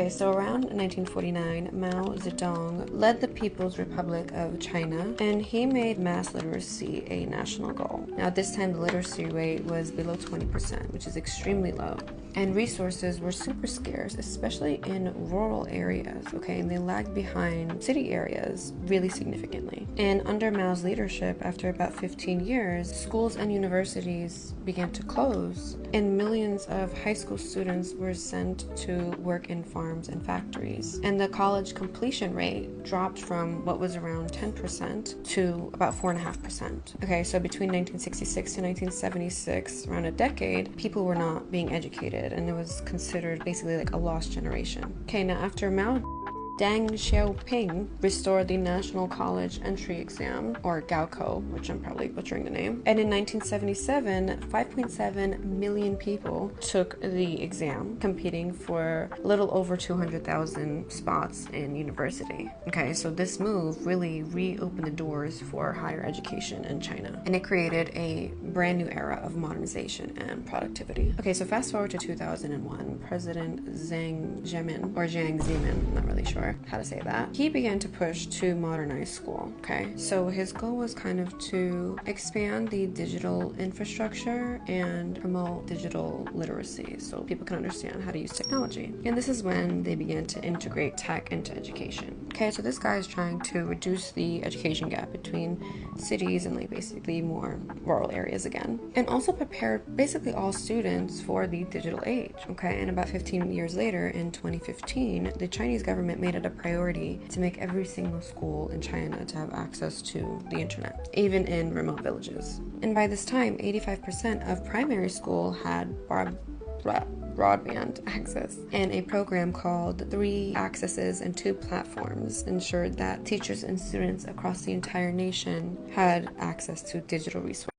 Okay, so around 1949, Mao Zedong led the People's Republic of China, and he made mass literacy a national goal. Now, at this time, the literacy rate was below 20%, which is extremely low. And resources were super scarce, especially in rural areas, okay? And they lagged behind city areas really significantly. And under Mao's leadership, after about 15 years, schools and universities began to close, and millions of high school students were sent to work in farms and factories. And the college completion rate dropped from what was around 10% to about 4.5%. Okay, so between 1966 to 1976, around a decade, people were not being educated, and it was considered basically like a lost generation. Okay, now after Mao, Deng Xiaoping restored the National College Entry Exam, or Gaokao, which I'm probably butchering the name. And in 1977, 5.7 million people took the exam, competing for a little over 200,000 spots in university. Okay, so this move really reopened the doors for higher education in China, and it created a brand new era of modernization and productivity. Okay, so fast forward to 2001, President Jiang Zemin, I'm not really sure how to say that, he began to push to modernize school. Okay, so his goal was kind of to expand the digital infrastructure and promote digital literacy so people can understand how to use technology. And this is when they began to integrate tech into education. Okay, so this guy is trying to reduce the education gap between cities and like basically more rural areas again, and also prepare basically all students for the digital age. Okay, and about 15 years later, in 2015, the Chinese government made it a priority to make every single school in China to have access to the internet, even in remote villages. And by this time, 85% of primary school had broadband access, and a program called 3 Accesses and 2 Platforms ensured that teachers and students across the entire nation had access to digital resources.